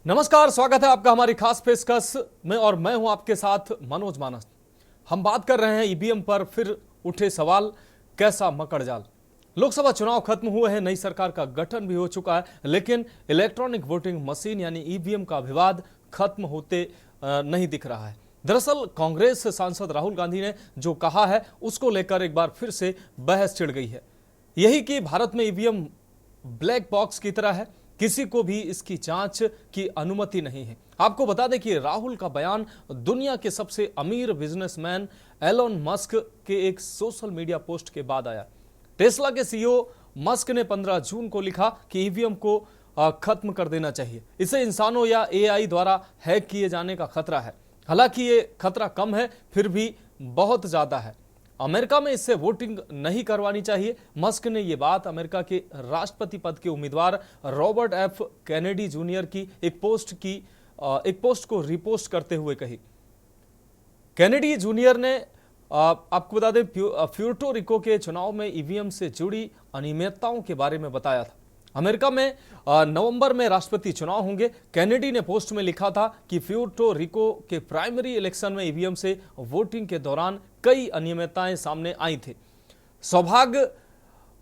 नमस्कार, स्वागत है आपका हमारी खास पेशकश में और मैं हूं आपके साथ मनोज मानस। हम बात कर रहे हैं ईवीएम पर। फिर उठे सवाल, कैसा मकड़जाल। लोकसभा चुनाव खत्म हुए हैं, नई सरकार का गठन भी हो चुका है, लेकिन इलेक्ट्रॉनिक वोटिंग मशीन यानी ईवीएम का विवाद खत्म होते नहीं दिख रहा है। दरअसल कांग्रेस सांसद राहुल गांधी ने जो कहा है उसको लेकर एक बार फिर से बहस छिड़ गई है। यही कि भारत में ईवीएम ब्लैक बॉक्स की तरह है, किसी को भी इसकी जांच की अनुमति नहीं है। आपको बता दें कि राहुल का बयान दुनिया के सबसे अमीर बिजनेसमैन एलोन मस्क के एक सोशल मीडिया पोस्ट के बाद आया। टेस्ला के सीईओ मस्क ने 15 जून को लिखा कि ईवीएम को खत्म कर देना चाहिए, इसे इंसानों या एआई द्वारा हैक किए जाने का खतरा है। हालांकि ये खतरा कम है, फिर भी बहुत ज्यादा है। अमेरिका में इससे वोटिंग नहीं करवानी चाहिए। मस्क ने यह बात अमेरिका के राष्ट्रपति पद के उम्मीदवार रॉबर्ट एफ कैनेडी जूनियर की एक पोस्ट को रिपोस्ट करते हुए कही। कैनेडी जूनियर ने आपको बता दें प्यूर्टो रिको के चुनाव में ईवीएम से जुड़ी अनियमितताओं के बारे में बताया था। अमेरिका में नवंबर में राष्ट्रपति चुनाव होंगे। कैनेडी ने पोस्ट में लिखा था कि प्यूर्टो रिको के प्राइमरी इलेक्शन में ईवीएम से वोटिंग के दौरान कई अनियमितताएं सामने आई थी। सौभाग्य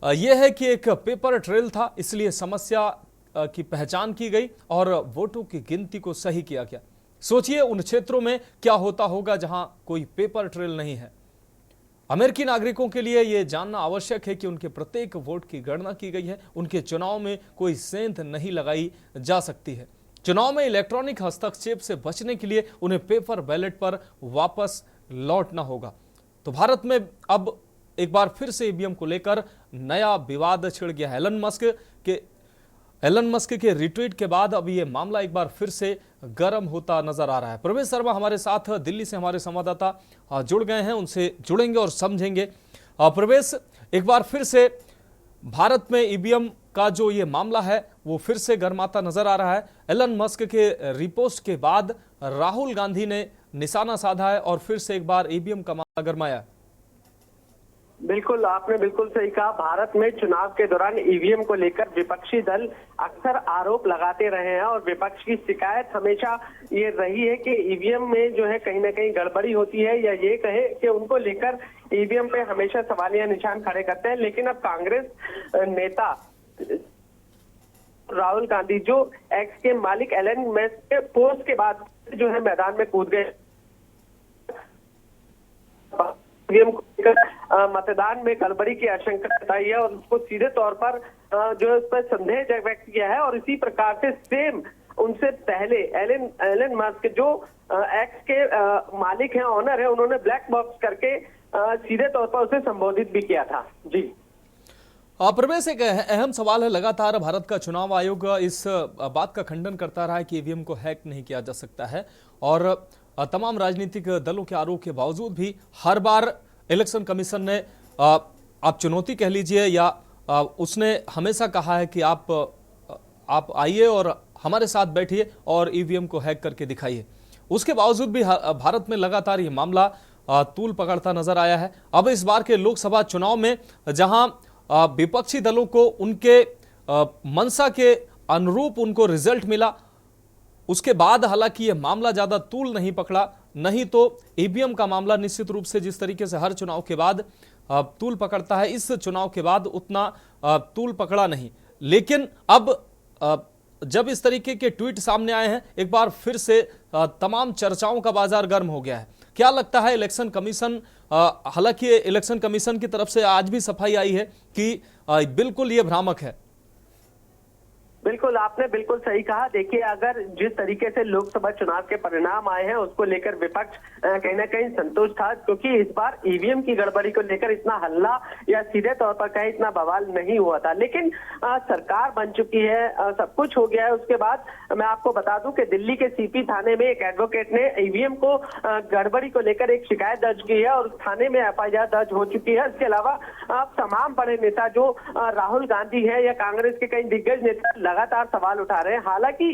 यह है कि एक पेपर ट्रेल था, इसलिए समस्या की पहचान की गई और वोटों की गिनती को सही किया गया। सोचिए उन क्षेत्रों में क्या होता होगा जहां कोई पेपर ट्रेल नहीं है। अमेरिकी नागरिकों के लिए यह जानना आवश्यक है कि उनके प्रत्येक वोट की गणना की गई है, उनके चुनाव में कोई सेंध नहीं लगाई जा सकती है। चुनाव में इलेक्ट्रॉनिक हस्तक्षेप से बचने के लिए उन्हें पेपर बैलेट पर वापस लौटना होगा। तो भारत में अब एक बार फिर से ईवीएम को लेकर नया विवाद छिड़ गया है। एलन मस्क के रिट्वीट के बाद अब यह मामला एक बार फिर से गर्म होता नजर आ रहा है। प्रवेश शर्मा हमारे साथ दिल्ली से हमारे संवाददाता जुड़ गए हैं, उनसे जुड़ेंगे और समझेंगे। प्रवेश, एक बार फिर से भारत में ईवीएम का जो ये मामला है वो फिर से गर्माता नजर आ रहा है। एलन मस्क के रिपोस्ट के बाद राहुल गांधी ने निशाना साधा है और फिर से एक बार ईवीएम का मामला गरमाया। बिल्कुल, आपने बिल्कुल सही कहा। भारत में चुनाव के दौरान ईवीएम को लेकर विपक्षी दल अक्सर आरोप लगाते रहे हैं और विपक्ष की शिकायत हमेशा ये रही है कि ईवीएम में जो है कहीं ना कहीं गड़बड़ी होती है, या ये कहे कि उनको लेकर ईवीएम पे हमेशा सवालिया निशान खड़े करते हैं। लेकिन अब कांग्रेस नेता राहुल गांधी जो एक्स के मालिक एलन मस्क के पोस्ट के बाद जो है मैदान में कूद गए। ईवीएम को लेकर मतदान में गड़बड़ी की आशंका जताई है और उसको सीधे तौर पर जो है उस पर संदेह व्यक्त किया है। और इसी प्रकार से सेम उनसे पहले एलन मस्क जो एक्स के मालिक हैं, ऑनर है, उन्होंने ब्लैक बॉक्स करके सीधे तौर पर उसे संबोधित भी किया था। जी प्रवेश, एक अहम सवाल है। लगातार भारत का चुनाव आयोग इस बात का खंडन करता रहा है कि ईवीएम को हैक नहीं किया जा सकता है और तमाम राजनीतिक दलों के आरोप के बावजूद भी हर बार इलेक्शन कमीशन ने आप चुनौती कह लीजिए या उसने हमेशा कहा है कि आप आइए और हमारे साथ बैठिए और ईवीएम को हैक करके दिखाइए। उसके बावजूद भी भारत में लगातार ये मामला तूल पकड़ता नजर आया है। अब इस बार के लोकसभा चुनाव में जहां विपक्षी दलों को उनके मंशा के अनुरूप उनको रिजल्ट मिला, उसके बाद हालांकि यह मामला ज्यादा तूल नहीं पकड़ा। नहीं तो ईवीएम का मामला निश्चित रूप से जिस तरीके से हर चुनाव के बाद तूल पकड़ता है, इस चुनाव के बाद उतना तूल पकड़ा नहीं। लेकिन अब जब इस तरीके के ट्वीट सामने आए हैं, एक बार फिर से तमाम चर्चाओं का बाजार गर्म हो गया है। क्या लगता है इलेक्शन कमीशन, हालांकि इलेक्शन कमीशन की तरफ से आज भी सफाई आई है कि बिल्कुल ये भ्रामक है। बिल्कुल, आपने बिल्कुल सही कहा। देखिए, अगर जिस तरीके से लोकसभा चुनाव के परिणाम आए हैं उसको लेकर विपक्ष कहीं ना कहीं संतुष्ट था, क्योंकि इस बार ईवीएम की गड़बड़ी को लेकर इतना हल्ला या सीधे तौर पर कहीं इतना बवाल नहीं हुआ था। लेकिन सरकार बन चुकी है, सब कुछ हो गया है। उसके बाद मैं आपको बता दूं कि दिल्ली के सीपी थाने में एक एडवोकेट ने ईवीएम को गड़बड़ी को लेकर एक शिकायत दर्ज की है और थाने में एफआईआर दर्ज हो चुकी है। इसके अलावा तमाम बड़े नेता जो राहुल गांधी है या कांग्रेस के कई दिग्गज नेता लगातार सवाल उठा रहे हैं। हालांकि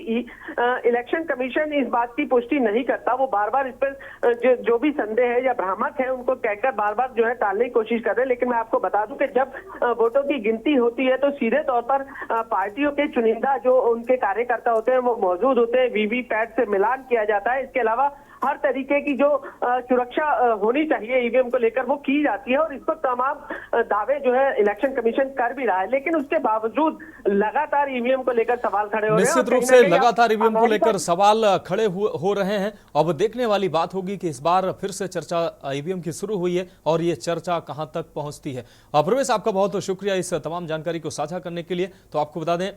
इलेक्शन कमीशन इस बात की पुष्टि नहीं करता, वो बार बार इस पर जो भी संदेह है या भ्रामक है उनको कहकर बार बार जो है टालने की कोशिश कर रहे हैं। लेकिन मैं आपको बता दूं कि जब वोटों की गिनती होती है तो सीधे तौर पर पार्टियों के चुनिंदा जो उनके कार्यकर्ता होते हैं वो मौजूद होते हैं, वीवीपैट से मिलान किया जाता है। इसके अलावा हर तरीके की जो सुरक्षा होनी चाहिए ईवीएम को लेकर वो की जाती है और इस पर तमाम दावे जो है इलेक्शन कमीशन कर भी रहा है। लेकिन उसके बावजूद लगातार ईवीएम को लेकर सवाल खड़े हो रहे हैं। निश्चित रूप से लगातार ईवीएम को लेकर सवाल खड़े हो रहे हैं। अब देखने वाली बात होगी कि इस बार फिर से चर्चा ईवीएम की शुरू हुई है और ये चर्चा कहां तक पहुंचती है। प्रवेश, आपका बहुत शुक्रिया इस तमाम जानकारी को साझा करने के लिए। तो आपको बता दें,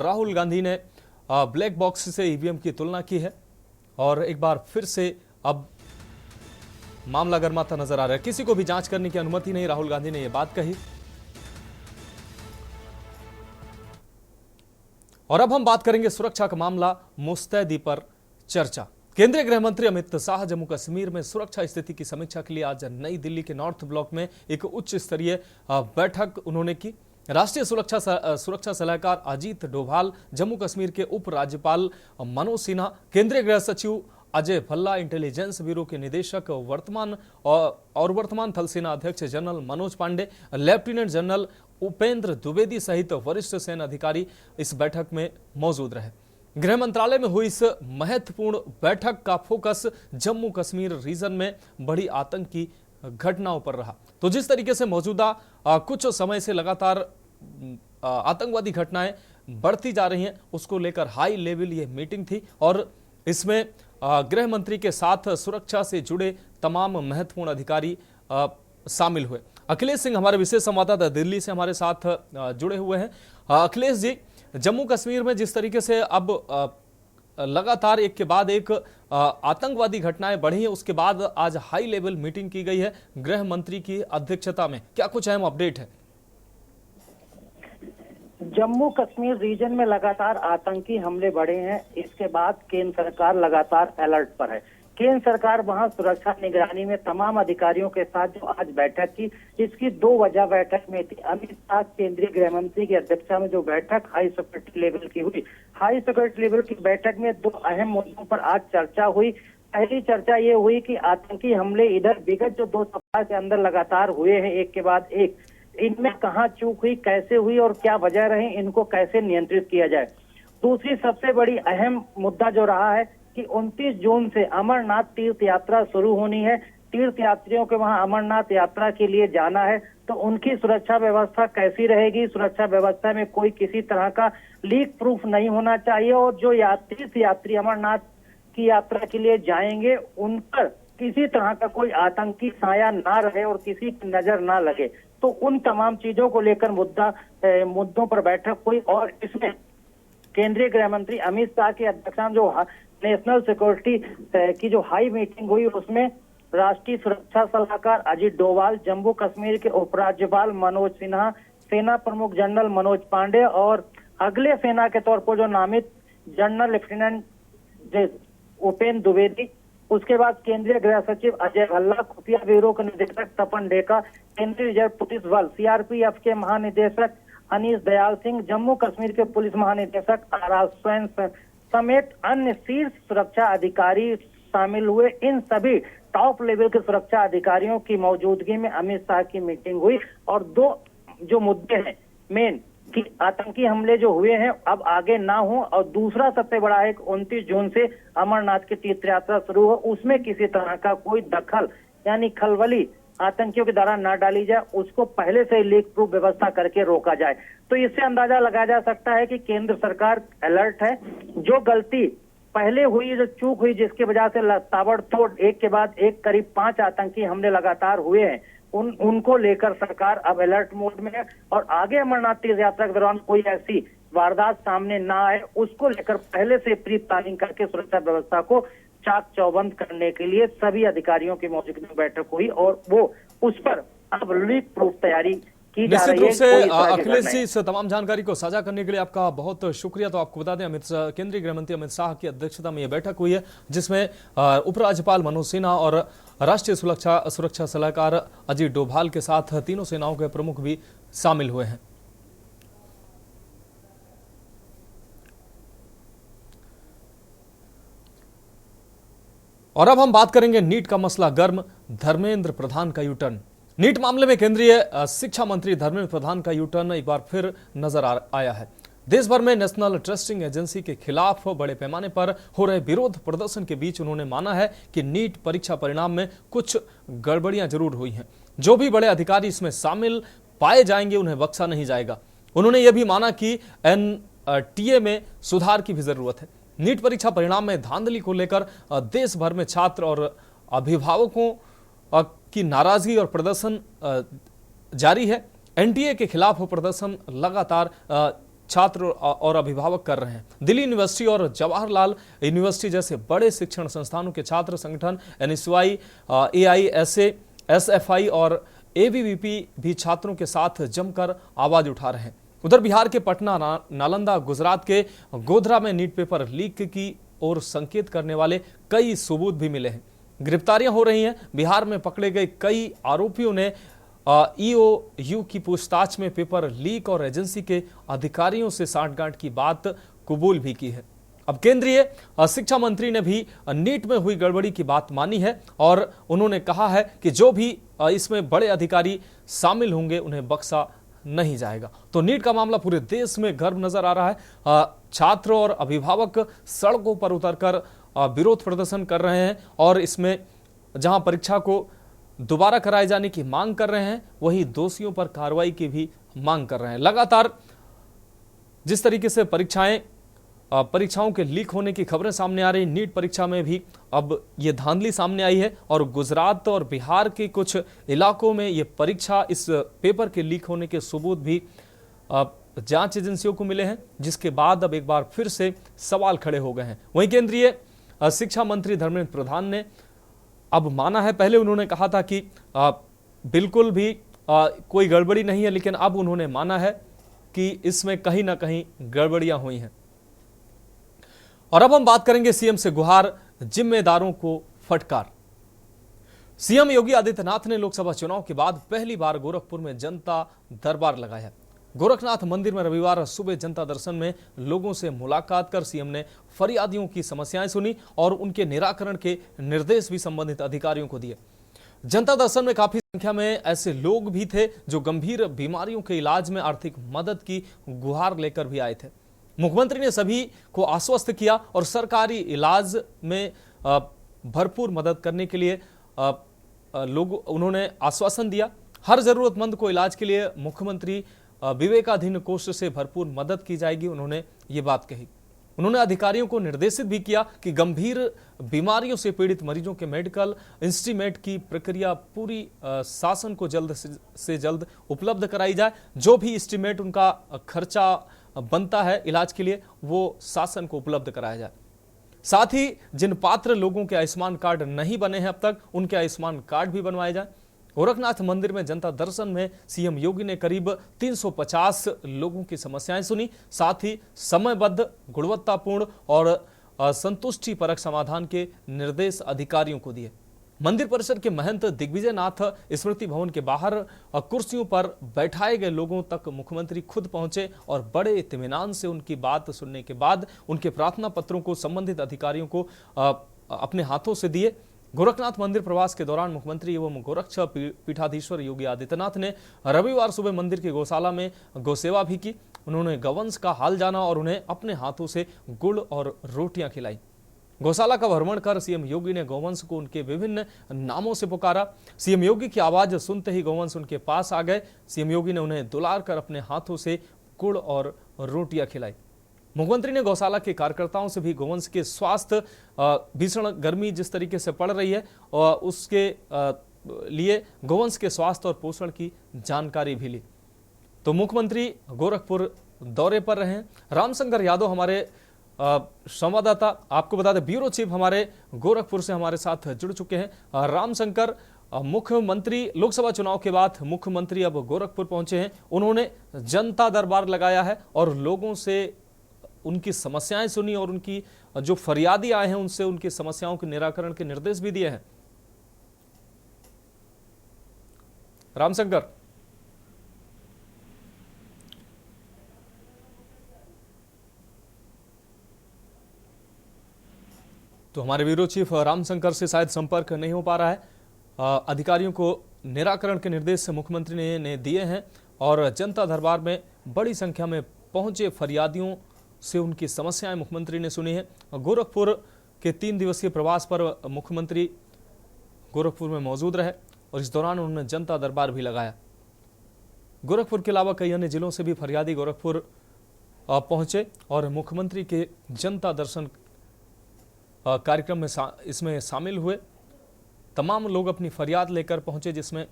राहुल गांधी ने ब्लैक बॉक्स से ईवीएम की तुलना की है और एक बार फिर से अब मामला गर्माता नजर आ रहा है। किसी को भी जांच करने की अनुमति नहीं, राहुल गांधी ने यह बात कही। और अब हम बात करेंगे सुरक्षा का मामला, मुस्तैदी पर चर्चा। केंद्रीय गृह मंत्री अमित शाह जम्मू कश्मीर में सुरक्षा स्थिति की समीक्षा के लिए आज नई दिल्ली के नॉर्थ ब्लॉक में एक उच्च स्तरीय बैठक उन्होंने की। राष्ट्रीय सुरक्षा सलाहकार अजीत डोभाल, जम्मू कश्मीर के उपराज्यपाल मनोज सिन्हा, केंद्रीय गृह सचिव अजय भल्ला, इंटेलिजेंस ब्यूरो के निदेशक वर्तमान थल सेना अध्यक्ष general Manoj Pandey, lieutenant general Upendra Dwivedi सहित वरिष्ठ सेना अधिकारी इस बैठक में मौजूद रहे। गृह मंत्रालय में हुई इस महत्वपूर्ण बैठक का फोकस जम्मू कश्मीर रीजन में बढ़ी आतंकी घटनाओं पर रहा। तो जिस तरीके से मौजूदा कुछ समय से लगातार आतंकवादी घटनाएं बढ़ती जा रही हैं, उसको लेकर हाई लेवल ये मीटिंग थी और इसमें गृह मंत्री के साथ सुरक्षा से जुड़े तमाम महत्वपूर्ण अधिकारी शामिल हुए। अखिलेश सिंह हमारे विशेष संवाददाता दिल्ली से हमारे साथ जुड़े हुए हैं। अखिलेश जी, जम्मू कश्मीर में जिस तरीके से अब लगातार एक के बाद एक आतंकवादी घटनाएं बढ़ी हैं, उसके बाद आज हाई लेवल मीटिंग की गई है गृह मंत्री की अध्यक्षता में, क्या कुछ अहम अपडेट है? जम्मू कश्मीर रीजन में लगातार आतंकी हमले बढ़े हैं। इसके बाद केंद्र सरकार लगातार अलर्ट पर है। केंद्र सरकार वहां सुरक्षा निगरानी में तमाम अधिकारियों के साथ जो आज बैठक की, इसकी दो वजह बैठक में थी। अमित शाह केंद्रीय गृह मंत्री की अध्यक्षता में जो बैठक हाई सिक्योरिटी लेवल की हुई, हाई सिक्योरिटी लेवल की बैठक में दो अहम मुद्दों पर आज चर्चा हुई। पहली चर्चा ये हुई कि आतंकी हमले इधर विगत जो 2 सप्ताह के अंदर लगातार हुए हैं एक के बाद एक, इनमें कहाँ चूक हुई, कैसे हुई और क्या वजह रही, इनको कैसे नियंत्रित किया जाए। दूसरी सबसे बड़ी अहम मुद्दा जो रहा है कि 29 जून से अमरनाथ तीर्थ यात्रा शुरू होनी है। तीर्थ यात्रियों के वहां अमरनाथ यात्रा के लिए जाना है, तो उनकी सुरक्षा व्यवस्था कैसी रहेगी। सुरक्षा व्यवस्था में कोई किसी तरह का लीक प्रूफ नहीं होना चाहिए और जो यात्री अमरनाथ की यात्रा के लिए जाएंगे उन पर किसी तरह का कोई आतंकी साया ना रहे और किसी की नजर ना लगे। तो उन तमाम चीजों को लेकर मुद्दों पर बैठक हुई और इसमें केंद्रीय गृह मंत्री अमित शाह की अध्यक्षता में जो नेशनल सिक्योरिटी की जो हाई मीटिंग हुई, उसमें राष्ट्रीय सुरक्षा सलाहकार अजीत डोभाल, जम्मू कश्मीर के उपराज्यपाल मनोज सिन्हा, सेना प्रमुख जनरल मनोज पांडे और अगले सेना के तौर पर जो नामित जनरल लेफ्टिनेंट उपेंद्र द्विवेदी, उसके बाद केंद्रीय गृह सचिव अजय भल्ला, खुफिया ब्यूरो के निदेशक तपन डेका, केंद्रीय रिजर्व पुलिस बल सीआरपीएफ के महानिदेशक अनीस दयाल सिंह, जम्मू कश्मीर के पुलिस महानिदेशक आर स्वयं समेत अन्य शीर्ष सुरक्षा अधिकारी शामिल हुए। इन सभी टॉप लेवल के सुरक्षा अधिकारियों की मौजूदगी में अमित शाह की मीटिंग हुई और दो जो मुद्दे हैं मेन कि आतंकी हमले जो हुए हैं अब आगे ना हो और दूसरा सबसे बड़ा है 29 जून से अमरनाथ की तीर्थ यात्रा शुरू हो, उसमें किसी तरह का कोई दखल यानी खलबली आतंकियों के द्वारा न डाली जाए, उसको पहले से लीक प्रूफ व्यवस्था करके रोका जाए। तो इससे अंदाजा लगाया जा सकता है कि केंद्र सरकार अलर्ट है। जो गलती पहले हुई, जो चूक हुई, जिसकी वजह से ताबड़तोड़ एक के बाद एक करीब 5 आतंकी हमले लगातार हुए हैं, उनको लेकर सरकार अब अलर्ट मोड में है और आगे अमरनाथ तीर्थ यात्रा के दौरान कोई ऐसी वारदात सामने ना आए, उसको लेकर पहले से प्री प्लानिंग करके सुरक्षा व्यवस्था को चाक चौबंद करने के लिए सभी अधिकारियों की मौजूदगी में बैठक हुई और वो उस पर अब लीक प्रूफ तैयारी की जा रही है। निश्चित रूप से अखिलेश जी, इस तमाम जानकारी को साझा करने के लिए आपका बहुत शुक्रिया। तो आपको बता दें, केंद्रीय गृह मंत्री अमित शाह की अध्यक्षता में यह बैठक हुई है जिसमें उपराज्यपाल मनोज सिन्हा और राष्ट्रीय सुरक्षा सलाहकार अजीत डोभाल के साथ तीनों सेनाओं के प्रमुख भी शामिल हुए हैं। और अब हम बात करेंगे नीट का मसला गर्म, धर्मेंद्र प्रधान का यूटर्न। नीट मामले में केंद्रीय शिक्षा मंत्री धर्मेंद्र प्रधान का यूटर्न एक बार फिर नजर आया है। देश भर में नेशनल टेस्टिंग एजेंसी के खिलाफ बड़े पैमाने पर हो रहे विरोध प्रदर्शन के बीच उन्होंने माना है कि नीट परीक्षा परिणाम में कुछ गड़बड़ियां जरूर हुई हैं। जो भी बड़े अधिकारी इसमें शामिल पाए जाएंगे उन्हें बख्शा नहीं जाएगा। उन्होंने यह भी माना कि एनटीए में सुधार की भी जरूरत है। नीट परीक्षा परिणाम में धांधली को लेकर देश भर में छात्र और अभिभावकों की नाराजगी और प्रदर्शन जारी है। एनटीए के खिलाफ प्रदर्शन लगातार छात्र और अभिभावक कर रहे हैं। दिल्ली यूनिवर्सिटी और जवाहरलाल यूनिवर्सिटी जैसे बड़े शिक्षण संस्थानों के छात्र संगठन एनएसयूआई, एआईएसए, एसएफआई और एबीवीपी भी छात्रों के साथ जमकर आवाज उठा रहे हैं। उधर बिहार के पटना, नालंदा, गुजरात के गोधरा में नीट पेपर लीक की ओर संकेत करने वाले कई सबूत भी मिले हैं। गिरफ्तारियां हो रही हैं। बिहार में पकड़े गए कई आरोपियों ने ईओयू की पूछताछ में पेपर लीक और एजेंसी के अधिकारियों से सांठगांठ की बात कबूल भी की है। अब केंद्रीय शिक्षा मंत्री ने भी नीट में हुई गड़बड़ी की बात मानी है और उन्होंने कहा है कि जो भी इसमें बड़े अधिकारी शामिल होंगे उन्हें बख्शा नहीं जाएगा। तो नीट का मामला पूरे देश में गर्म नजर आ रहा है। छात्र और अभिभावक सड़कों पर उतरकर विरोध प्रदर्शन कर रहे हैं और इसमें जहां परीक्षा को दोबारा कराए जाने की मांग कर रहे हैं, वहीं दोषियों पर कार्रवाई की भी मांग कर रहे हैं। लगातार जिस तरीके से परीक्षाओं के लीक होने की खबरें सामने आ रही, नीट परीक्षा में भी अब ये धांधली सामने आई है और गुजरात और बिहार के कुछ इलाकों में ये परीक्षा, इस पेपर के लीक होने के सबूत भी जांच एजेंसियों को मिले हैं, जिसके बाद अब एक बार फिर से सवाल खड़े हो गए हैं। वहीं केंद्रीय शिक्षा मंत्री धर्मेंद्र प्रधान ने अब माना है, पहले उन्होंने कहा था कि बिल्कुल भी कोई गड़बड़ी नहीं है, लेकिन अब उन्होंने माना है कि इसमें कहीं ना कहीं गड़बड़ियां हुई हैं। और अब हम बात करेंगे सीएम से गुहार, जिम्मेदारों को फटकार। सीएम योगी आदित्यनाथ ने लोकसभा चुनाव के बाद पहली बार गोरखपुर में जनता दरबार लगाया। गोरखनाथ मंदिर में रविवार सुबह जनता दर्शन में लोगों से मुलाकात कर सीएम ने फरियादियों की समस्याएं सुनी और उनके निराकरण के निर्देश भी संबंधित अधिकारियों को दिए। जनता दर्शन में काफी संख्या में ऐसे लोग भी थे जो गंभीर बीमारियों के इलाज में आर्थिक मदद की गुहार लेकर भी आए थे। मुख्यमंत्री ने सभी को आश्वस्त किया और सरकारी इलाज में भरपूर मदद करने के लिए उन्होंने आश्वासन दिया। हर जरूरतमंद को इलाज के लिए मुख्यमंत्री विवेकाधीन कोष से भरपूर मदद की जाएगी, उन्होंने ये बात कही। उन्होंने अधिकारियों को निर्देशित भी किया कि गंभीर बीमारियों से पीड़ित मरीजों के मेडिकल इंस्टीमेट की प्रक्रिया पूरी शासन को जल्द से जल्द उपलब्ध कराई जाए। जो भी इंस्टीमेट उनका खर्चा बनता है इलाज के लिए, वो शासन को उपलब्ध कराया जाए। साथ ही जिन पात्र लोगों के आयुष्मान कार्ड नहीं बने हैं अब तक, उनके आयुष्मान कार्ड भी बनवाए जाए। गोरखनाथ मंदिर में जनता दर्शन में सीएम योगी ने करीब 350 लोगों की समस्याएं सुनी। साथ ही समयबद्ध, गुणवत्तापूर्ण और संतुष्टिपरक समाधान के निर्देश अधिकारियों को दिए। मंदिर परिसर के महंत दिग्विजय नाथ स्मृति भवन के बाहर कुर्सियों पर बैठाए गए लोगों तक मुख्यमंत्री खुद पहुंचे और बड़े इत्मीनान से उनकी बात सुनने के बाद उनके प्रार्थना पत्रों को संबंधित अधिकारियों को अपने हाथों से दिए। गोरखनाथ मंदिर प्रवास के दौरान मुख्यमंत्री एवं गोरक्ष पीठाधीश्वर योगी आदित्यनाथ ने रविवार सुबह मंदिर के गौशाला में गौसेवा भी की। उन्होंने गौवंश का हाल जाना और उन्हें अपने हाथों से गुड़ और रोटियां खिलाई। गौशाला का भ्रमण कर सीएम योगी ने गौवंश को उनके विभिन्न नामों से पुकारा। सीएम योगी की आवाज सुनते ही गौवंश उनके पास आ गए। सीएम योगी ने उन्हें दुलार कर अपने हाथों से गुड़ और रोटियां खिलाई। मुख्यमंत्री ने गौशाला के कार्यकर्ताओं से भी गौवंश के स्वास्थ्य, भीषण गर्मी जिस तरीके से पड़ रही है और उसके लिए गौवंश के स्वास्थ्य और पोषण की जानकारी भी ली। तो मुख्यमंत्री गोरखपुर दौरे पर रहे। रामशंकर यादव हमारे संवाददाता, आपको बता दें ब्यूरो चीफ हमारे गोरखपुर से हमारे साथ जुड़ चुके हैं। रामशंकर, मुख्यमंत्री लोकसभा चुनाव के बाद मुख्यमंत्री अब गोरखपुर पहुंचे हैं। उन्होंने जनता दरबार लगाया है और लोगों से उनकी समस्याएं सुनी और उनकी जो फरियादी आए हैं उनसे उनकी समस्याओं के निराकरण के निर्देश भी दिए हैं। रामशंकर, तो हमारे ब्यूरो चीफ रामशंकर से शायद संपर्क नहीं हो पा रहा है। अधिकारियों को निराकरण के निर्देश मुख्यमंत्री ने दिए हैं और जनता दरबार में बड़ी संख्या में पहुंचे फरियादियों से उनकी समस्याएं मुख्यमंत्री ने सुनी है। गोरखपुर के 3 दिवसीय प्रवास पर मुख्यमंत्री गोरखपुर में मौजूद रहे और इस दौरान उन्होंने जनता दरबार भी लगाया। गोरखपुर के अलावा कई अन्य जिलों से भी फरियादी गोरखपुर पहुंचे और मुख्यमंत्री के जनता दर्शन कार्यक्रम में इसमें शामिल हुए। तमाम लोग अपनी फरियाद लेकर पहुंचे, जिसमें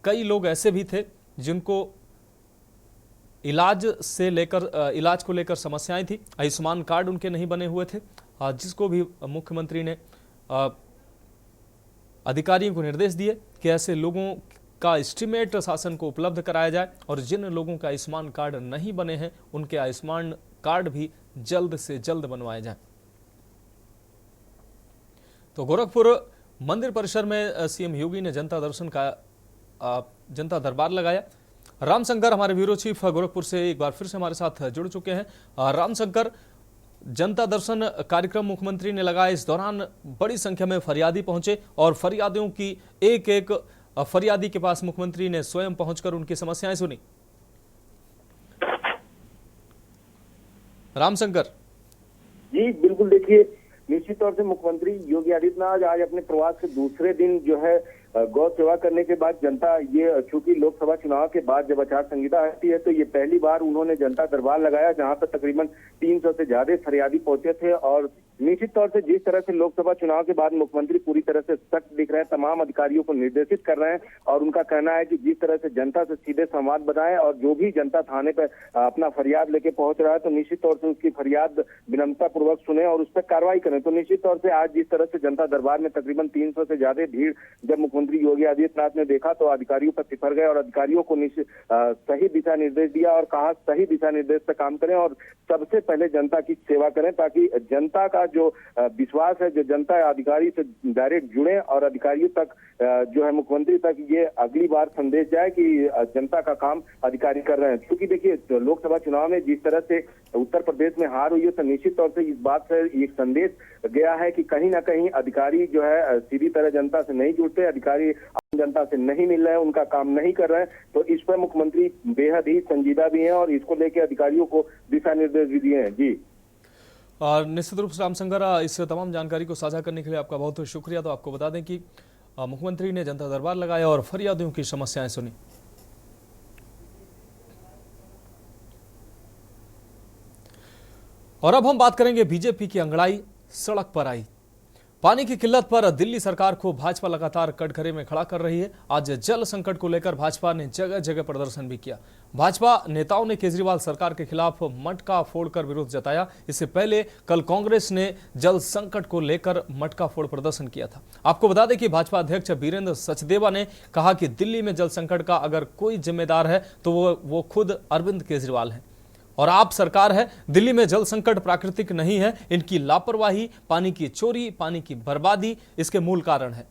कई लोग ऐसे भी थे जिनको इलाज को लेकर समस्याएं थी। आयुष्मान कार्ड उनके नहीं बने हुए थे, जिसको भी मुख्यमंत्री ने अधिकारियों को निर्देश दिए कि ऐसे लोगों का एस्टीमेट शासन को उपलब्ध कराया जाए और जिन लोगों का आयुष्मान कार्ड नहीं बने हैं उनके आयुष्मान कार्ड भी जल्द से जल्द बनवाए जाए। तो गोरखपुर मंदिर परिसर में सीएम योगी ने जनता दरबार लगाया। रामशंकर हमारे ब्यूरो चीफ गोरखपुर से एक बार फिर से हमारे साथ जुड़ चुके हैं। रामशंकर, जनता दर्शन कार्यक्रम मुख्यमंत्री ने लगाया, इस दौरान बड़ी संख्या में फरियादी पहुंचे और फरियादियों की एक एक फरियादी के पास मुख्यमंत्री ने स्वयं पहुंचकर उनकी समस्याएं सुनी। रामशंकर जी बिल्कुल, देखिए निश्चित तौर से मुख्यमंत्री योगी आदित्यनाथ आज अपने प्रवास के दूसरे दिन जो है गौ सेवा करने के बाद जनता, ये चूंकि लोकसभा चुनाव के बाद जब आचार संहिता आती है तो ये पहली बार उन्होंने जनता दरबार लगाया, जहां पर तकरीबन 300 से ज्यादा फरियादी पहुंचे थे। और निश्चित तौर से जिस तरह से लोकसभा चुनाव के बाद मुख्यमंत्री पूरी तरह से सख्त दिख रहे हैं, तमाम अधिकारियों को निर्देशित कर रहे हैं और उनका कहना है कि जिस तरह से जनता से सीधे संवाद बनाए और जो भी जनता थाने पर अपना फरियाद लेके पहुंच रहा है तो निश्चित तौर से उसकी फरियाद विनम्रता पूर्वक सुने और उस पर कार्रवाई करें। तो निश्चित तौर से आज जिस तरह से जनता दरबार में तकरीबन 300 से ज्यादा भीड़ जब मुख्यमंत्री योगी आदित्यनाथ ने देखा तो अधिकारियों पर सिफर गए और अधिकारियों को सही दिशा निर्देश दिया और कहा सही दिशा निर्देश पर काम करें और सबसे पहले जनता की सेवा करें, ताकि जनता का जो विश्वास है, जो जनता अधिकारी से डायरेक्ट जुड़े और अधिकारियों तक जो है मुख्यमंत्री तक ये अगली बार संदेश जाए कि जनता का काम अधिकारी कर रहे हैं। क्योंकि देखिए लोकसभा चुनाव में जिस तरह से उत्तर प्रदेश में हार हुई है तो निश्चित तौर से इस बात से एक संदेश गया है कि कहीं ना कहीं अधिकारी जो है सीधी तरह जनता से नहीं जुड़ते, अधिकारी आम जनता से नहीं मिल रहे हैं, उनका काम नहीं कर रहे हैं। तो इस पर मुख्यमंत्री बेहद ही संजीदा भी हैं और इसको लेकर अधिकारियों को दिशा निर्देश भी दिए हैं। जी और निश्चित रूप से रामशंकर, इस तमाम जानकारी को साझा करने के लिए आपका बहुत बहुत शुक्रिया। तो आपको बता दें कि मुख्यमंत्री ने जनता दरबार लगाया और फरियादियों की समस्याएं सुनी। और अब हम बात करेंगे बीजेपी की अंगड़ाई सड़क पर आई। पानी की किल्लत पर दिल्ली सरकार को भाजपा लगातार कटघरे में खड़ा कर रही है। आज जल संकट को लेकर भाजपा ने जगह जगह प्रदर्शन भी किया। भाजपा नेताओं ने केजरीवाल सरकार के खिलाफ मटका फोड़कर विरोध जताया। इससे पहले कल कांग्रेस ने जल संकट को लेकर मटका फोड़ प्रदर्शन किया था। आपको बता दें कि भाजपा अध्यक्ष वीरेंद्र सचदेवा ने कहा कि दिल्ली में जल संकट का अगर कोई जिम्मेदार है तो वो खुद अरविंद केजरीवाल है और आप सरकार है। दिल्ली में जल संकट प्राकृतिक नहीं है, इनकी लापरवाही, पानी की चोरी, पानी की बर्बादी इसके मूल कारण है,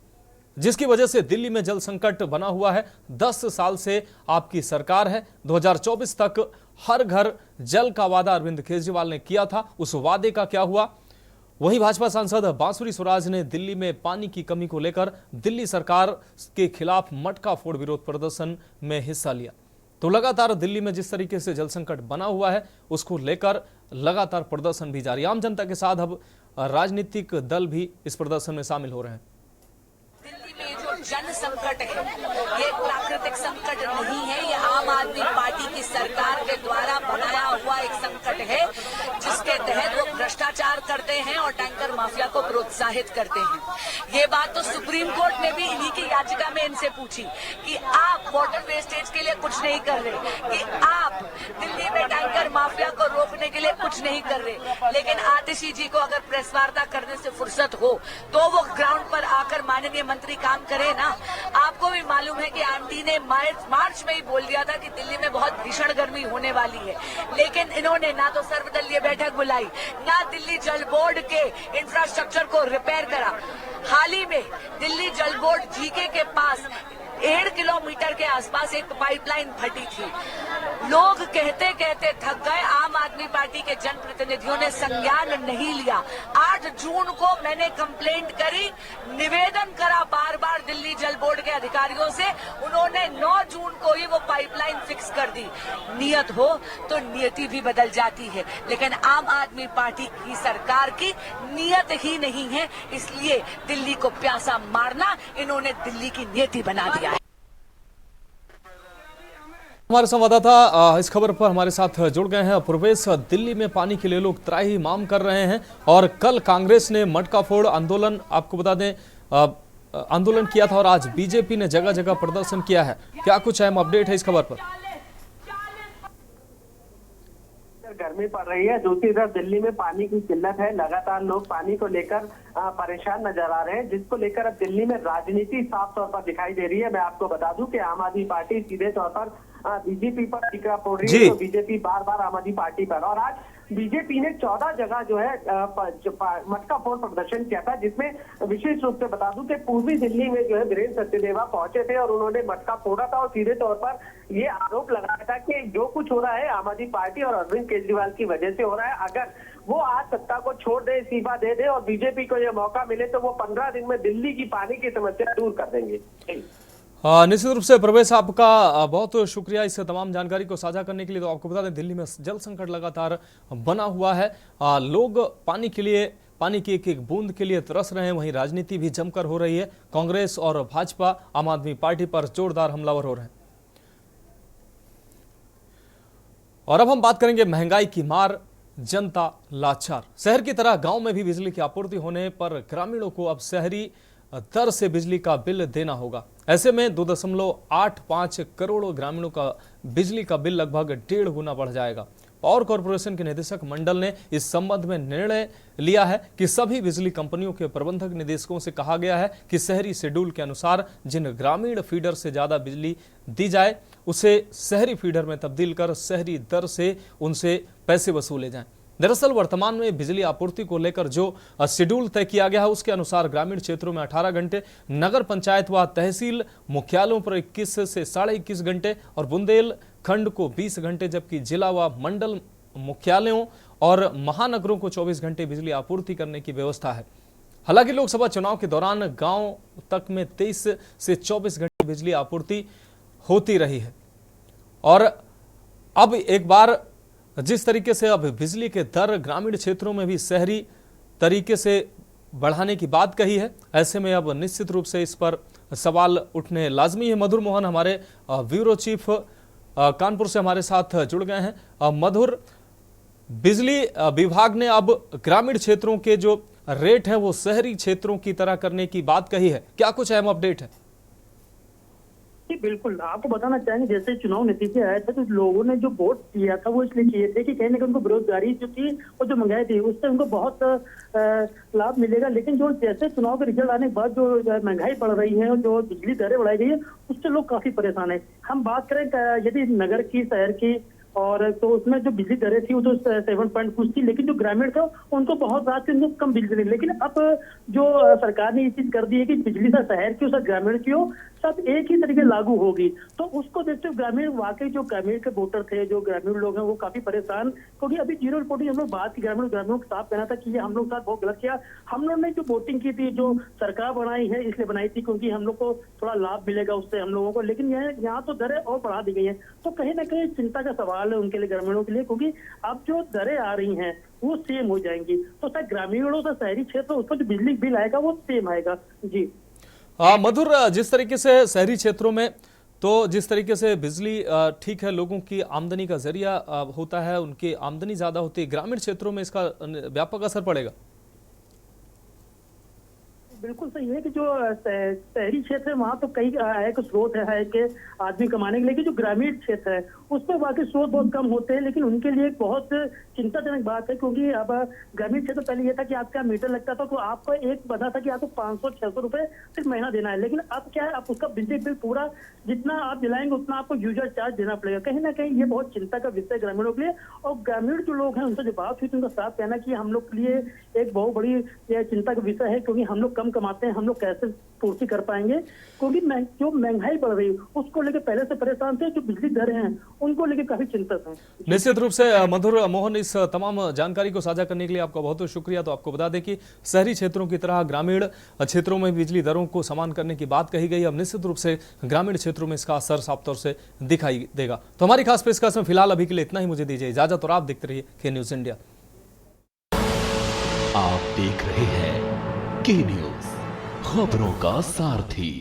जिसकी वजह से दिल्ली में जल संकट बना हुआ है। 10 साल से आपकी सरकार है। 2024 तक हर घर जल का वादा अरविंद केजरीवाल ने किया था, उस वादे का क्या हुआ? वहीं भाजपा सांसद बांसुरी स्वराज ने दिल्ली में पानी की कमी को लेकर दिल्ली सरकार के खिलाफ मटका फोड़ विरोध प्रदर्शन में हिस्सा लिया। तो लगातार दिल्ली में जिस तरीके से जल संकट बना हुआ है उसको लेकर लगातार प्रदर्शन भी जारी। आम जनता के साथ अब राजनीतिक दल भी इस प्रदर्शन में शामिल हो रहे हैं। दिल्ली में जो जन संकट है ये प्राकृतिक संकट नहीं है, ये आम आदमी पार्टी की सरकार के द्वारा बनाया हुआ एक संकट है जिसके तहत वो भ्रष्टाचार करते हैं और टैंकर माफिया को प्रोत्साहित करते हैं। ये बात तो सुप्रीम कोर्ट ने भी इन्हीं की याचिका में इनसे पूछी कि आप वाटर वेस्टेज के लिए कुछ नहीं कर रहे, कि आप दिल्ली में टैंकर माफिया को रोकने के लिए कुछ नहीं कर रहे। लेकिन आतिशी जी को अगर प्रेस वार्ता करने से फुर्सत हो तो वो ग्राउंड पर आकर माननीय मंत्री काम करे ना। आपको भी मालूम है कि आंटी ने मार्च में ही बोल दिया था कि दिल्ली में बहुत भीषण गर्मी होने वाली है, लेकिन इन्होंने ना तो सर्वदलीय बैठक बुलाई, ना दिल्ली जल बोर्ड के इंफ्रास्ट्रक्चर को रिपेयर करा। हाल ही में दिल्ली जल बोर्ड जीके के पास 1.5 किलोमीटर के आसपास एक पाइपलाइन फटी थी। लोग कहते कहते थक गए, आम आदमी पार्टी के जनप्रतिनिधियों ने संज्ञान नहीं लिया। 8 जून को मैंने कंप्लेंट करी, निवेदन करा बार बार दिल्ली जल बोर्ड के अधिकारियों से, उन्होंने 9 जून को ही वो पाइपलाइन फिक्स कर दी। नियत हो तो नियति भी बदल जाती है, लेकिन आम आदमी पार्टी की सरकार की नियत ही नहीं है, इसलिए दिल्ली को प्यासा मारना इन्होंने दिल्ली की नियति बना दिया है। हमारे संवाददाता इस खबर पर हमारे साथ जुड़ गए हैं। पूर्वेश, दिल्ली में पानी के लिए लोग त्राही मांग कर रहे हैं और कल कांग्रेस ने मटका फोड़ आंदोलन, आपको बता दें, आंदोलन किया था और आज बीजेपी ने जगह जगह प्रदर्शन किया है। क्या कुछ अहम अपडेट है इस खबर पर? गर्मी पड़ रही है, दूसरी तरफ दिल्ली में पानी की किल्लत है, लगातार लोग पानी को लेकर परेशान नजर आ रहे हैं, जिसको लेकर अब दिल्ली में राजनीति साफ तौर पर दिखाई दे रही है। मैं आपको बता दूं कि आम आदमी पार्टी सीधे तौर पर बीजेपी पर टीका फोड़ रही है, तो बीजेपी बार बार आम आदमी पार्टी पर, और आज बीजेपी ने 14 जगह जो है मटका फोड़ प्रदर्शन किया था, जिसमें विशेष रूप से बता दूं कि पूर्वी दिल्ली में जो है वीरेंद्र सचदेवा पहुंचे थे और उन्होंने मटका फोड़ा था और सीधे तौर पर ये आरोप लगाया था कि जो कुछ हो रहा है आम आदमी पार्टी और अरविंद केजरीवाल की वजह से हो रहा है। अगर वो आज सत्ता को छोड़ दे, इस्तीफा दे दे और बीजेपी को यह मौका मिले तो वो 15 दिन में दिल्ली की पानी की समस्या दूर कर देंगे। निश्चित रूप से प्रवेश, आपका बहुत शुक्रिया इस तमाम जानकारी को साझा करने के लिए। तो आपको बता दें, दिल्ली में जल संकट लगातार बना हुआ है, लोग पानी के लिए, पानी की एक एक बूंद के लिए तरस रहे हैं। वहीं राजनीति भी जमकर हो रही है, कांग्रेस और भाजपा आम आदमी पार्टी पर जोरदार हमलावर हो रहे हैं। और अब हम बात करेंगे महंगाई की मार, जनता लाचार। शहर की तरह गांव में भी बिजली की आपूर्ति होने पर ग्रामीणों को अब शहरी दर से बिजली का बिल देना होगा। ऐसे में 2.85 करोड़ ग्रामीणों का बिजली का बिल लगभग 1.5 गुना बढ़ जाएगा। पावर कॉर्पोरेशन के निदेशक मंडल ने इस संबंध में निर्णय लिया है कि सभी बिजली कंपनियों के प्रबंधक निदेशकों से कहा गया है कि शहरी शेड्यूल के अनुसार जिन ग्रामीण फीडर से ज्यादा बिजली दी जाए उसे शहरी फीडर में तब्दील कर शहरी दर से उनसे पैसे वसूले जाएं। दरअसल वर्तमान में बिजली आपूर्ति को लेकर जो शेड्यूल तय किया गया है उसके अनुसार ग्रामीण क्षेत्रों में 18 घंटे, नगर पंचायत व तहसील मुख्यालयों पर 21 से 21.5 घंटे और बुंदेलखंड को 20 घंटे, जबकि जिला व मंडल मुख्यालयों और महानगरों को 24 घंटे बिजली आपूर्ति करने की व्यवस्था है। हालांकि लोकसभा चुनाव के दौरान गांव तक में 23 से 24 घंटे बिजली आपूर्ति होती रही है और अब एक बार जिस तरीके से अब बिजली के दर ग्रामीण क्षेत्रों में भी शहरी तरीके से बढ़ाने की बात कही है, ऐसे में अब निश्चित रूप से इस पर सवाल उठने लाजमी है। मधुर मोहन हमारे ब्यूरो चीफ कानपुर से हमारे साथ जुड़ गए हैं। मधुर, बिजली विभाग ने अब ग्रामीण क्षेत्रों के जो रेट है वो शहरी क्षेत्रों की तरह करने की बात कही है, क्या कुछ अहम अपडेट है? बिल्कुल, आपको बताना चाहेंगे, जैसे चुनाव नतीजे आए थे तो लोगों ने जो वोट किया था वो इसलिए किए थे कि कहीं ना कहीं उनको बेरोजगारी जो थी और जो महंगाई थी उससे उनको बहुत लाभ मिलेगा। लेकिन जो जैसे चुनाव के रिजल्ट आने के बाद जो महंगाई बढ़ रही है और जो बिजली दरें बढ़ाई गई है उससे लोग काफी परेशान है। हम बात करें यदि नगर की, शहर की, और तो उसमें जो बिजली दरें थी वो तो 7 पॉइंट कुछ थी, लेकिन जो ग्रामीण था उनको बहुत रात से उनको कम बिजली थी। लेकिन अब जो सरकार ने ये चीज कर दी है कि बिजली का शहर की हो ग्रामीण की हो सब एक ही तरीके लागू होगी, तो उसको देखते हुए ग्रामीण, वाकई जो ग्रामीण के वोटर थे, जो ग्रामीण लोग हैं वो काफी परेशान, क्योंकि अभी जीरो रिपोर्टिंग हम लोग बात की, ग्रामीणों के साथ कहना था कि ये हम लोग साथ बहुत गलत किया। हम लोग ने जो वोटिंग की थी, जो सरकार बनाई है इसलिए बनाई थी क्योंकि हम लोग को थोड़ा लाभ मिलेगा उससे हम लोगों को, लेकिन यहाँ तो दरें और बढ़ा दी गई है। तो कहीं ना कहीं चिंता का सवाल है उनके लिए, ग्रामीणों के लिए, क्योंकि अब जो दरें आ रही हैं वो सेम हो जाएंगी, तो शायद ग्रामीणों से शहरी क्षेत्र उस पर जो बिजली बिल आएगा वो सेम आएगा। जी मधुर, जिस तरीके से शहरी क्षेत्रों में तो जिस तरीके से बिजली ठीक है, लोगों की आमदनी का जरिया होता है, उनकी आमदनी ज्यादा होती है, ग्रामीण क्षेत्रों में इसका व्यापक असर पड़ेगा। बिल्कुल सही है कि जो शहरी क्षेत्र है वहाँ तो कई एक स्रोत है कि आदमी कमाने के, लेकिन जो ग्रामीण क्षेत्र है उसमें वाकई स्रोत बहुत कम होते हैं। लेकिन उनके लिए बहुत चिंताजनक बात है, क्योंकि अब ग्रामीण क्षेत्र पहले ये था कि आपका मीटर लगता था तो आपको एक बता था कि आपको 500-600 रुपए सिर्फ महीना देना है, लेकिन अब क्या है, आप उसका बिजली बिल पूरा जितना आप दिलाएंगे उतना आपको यूजर चार्ज देना पड़ेगा। कहीं ना कहीं ये बहुत चिंता का विषय है ग्रामीणों के लिए। और ग्रामीण जो लोग हैं उनसे जो बात हुई तो उनका साफ कहना कि हम लोग के लिए एक बहुत बड़ी चिंता का विषय है, क्योंकि हम लोग कम कम कमाते हैं, हम लोग कैसे पूर्ति कर पाएंगे? क्योंकि जो महंगाई बढ़ रही है उसको लेकर पहले से परेशान थे, जो बिजली दरें हैं उनको लेकर काफी चिंतित हैं। निश्चित रूप से मधुर मोहन, इस तमाम जानकारी को साझा करने के लिए आपका बहुत बहुत शुक्रिया। तो आपको बता दें कि शहरी क्षेत्रों की तरह ग्रामीण क्षेत्रों में बिजली दरों को समान करने की बात कही गई। अब निश्चित रूप से ग्रामीण क्षेत्रों में इसका असर साफ तौर से दिखाई देगा। तो हमारी खास पेशकश में फिलहाल अभी के लिए इतना ही। मुझे दीजिए इजाजत और आप देखते रहिए के न्यूज इंडिया। आप देख रहे हैं के न्यूज, खबरों का सारथी।